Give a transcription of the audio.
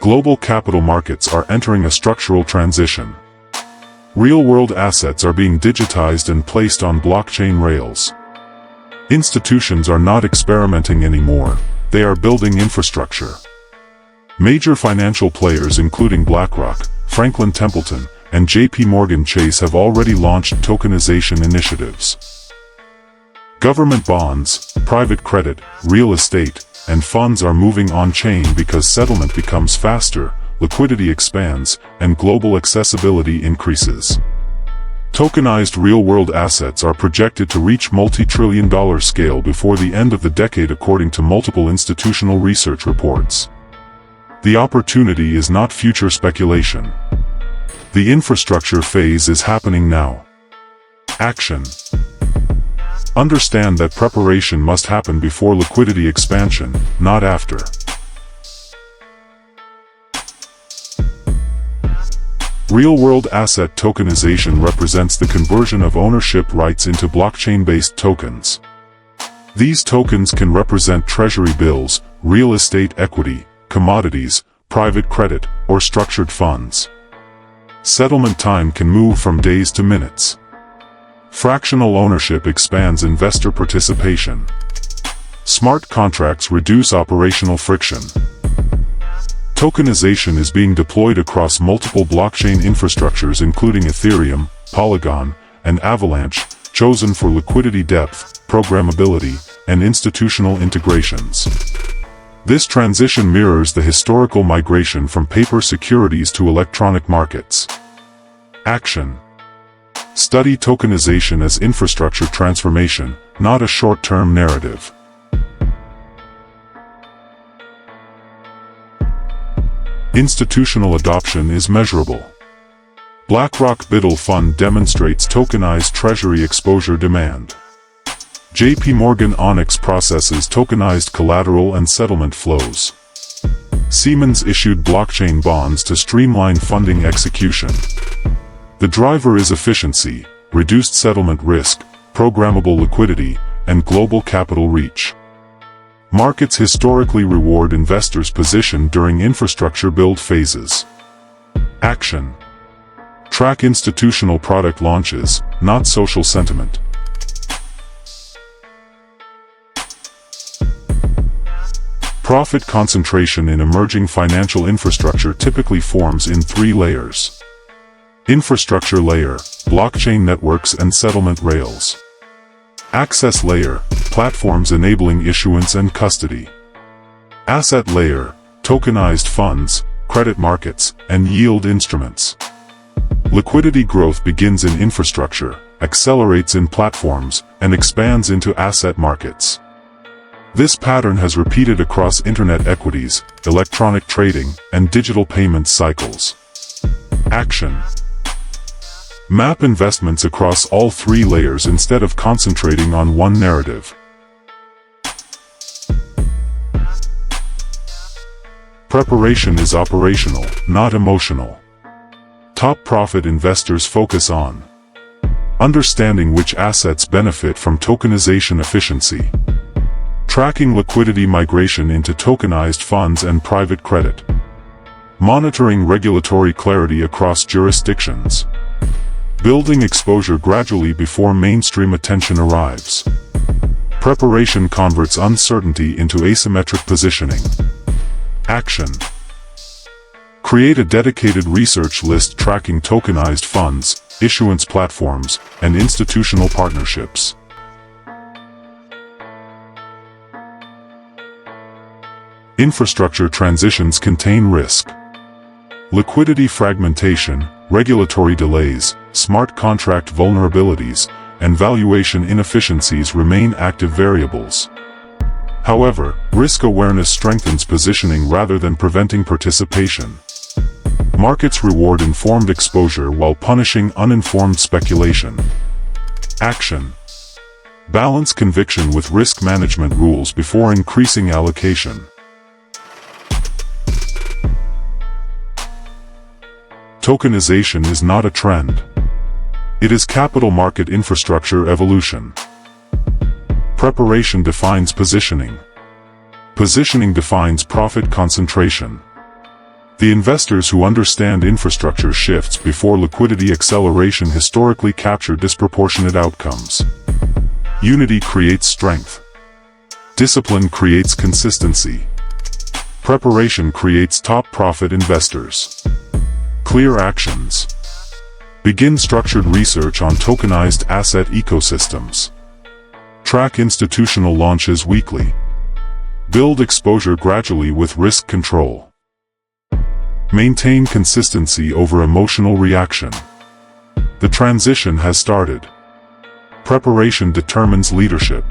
Global capital markets are entering a structural transition. Real-world assets are being digitized and placed on blockchain rails. Institutions are not experimenting anymore, they are building infrastructure. Major financial players including BlackRock, Franklin Templeton, and JPMorgan Chase have already launched tokenization initiatives. Government bonds, private credit, real estate, and funds are moving on-chain because settlement becomes faster, liquidity expands, and global accessibility increases. Tokenized real-world assets are projected to reach multi-trillion-dollar scale before the end of the decade according to multiple institutional research reports. The opportunity is not future speculation. The infrastructure phase is happening now. Action. Understand that preparation must happen before liquidity expansion, not after. Real-world asset tokenization represents the conversion of ownership rights into blockchain-based tokens. These tokens can represent treasury bills, real estate equity, commodities, private credit, or structured funds. Settlement time can move from days to minutes. Fractional ownership expands investor participation. Smart contracts reduce operational friction. Tokenization is being deployed across multiple blockchain infrastructures including Ethereum, Polygon, and Avalanche, chosen for liquidity depth, programmability, and institutional integrations. This transition mirrors the historical migration from paper securities to electronic markets. Action. Study tokenization as infrastructure transformation, not a short-term narrative. Institutional adoption is measurable. BlackRock BUIDL Fund demonstrates tokenized treasury exposure demand. JPMorgan Onyx processes tokenized collateral and settlement flows. Siemens issued blockchain bonds to streamline funding execution. The driver is efficiency, reduced settlement risk, programmable liquidity, and global capital reach. Markets historically reward investors' position during infrastructure build phases. Action. Track institutional product launches, not social sentiment. Profit concentration in emerging financial infrastructure typically forms in 3 layers. Infrastructure layer, blockchain networks and settlement rails. Access layer, platforms enabling issuance and custody. Asset layer, tokenized funds, credit markets, and yield instruments. Liquidity growth begins in infrastructure, accelerates in platforms, and expands into asset markets. This pattern has repeated across internet equities, electronic trading, and digital payments cycles. Action. Map investments across all 3 layers instead of concentrating on one narrative. Preparation is operational, not emotional. Top profit investors focus on understanding which assets benefit from tokenization efficiency, tracking liquidity migration into tokenized funds and private credit, monitoring regulatory clarity across jurisdictions, building exposure gradually before mainstream attention arrives. Preparation converts uncertainty into asymmetric positioning. Action. Create a dedicated research list tracking tokenized funds, issuance platforms, and institutional partnerships. Infrastructure transitions contain risk. Liquidity fragmentation, regulatory delays, smart contract vulnerabilities, and valuation inefficiencies remain active variables. However, risk awareness strengthens positioning rather than preventing participation. Markets reward informed exposure while punishing uninformed speculation. Action. Balance conviction with risk management rules before increasing allocation. Tokenization is not a trend. It is capital market infrastructure evolution. Preparation defines positioning. Positioning defines profit concentration. The investors who understand infrastructure shifts before liquidity acceleration historically capture disproportionate outcomes. Unity creates strength. Discipline creates consistency. Preparation creates top profit investors. Clear actions. Begin structured research on tokenized asset ecosystems. Track institutional launches weekly. Build exposure gradually with risk control. Maintain consistency over emotional reaction. The transition has started. Preparation determines leadership.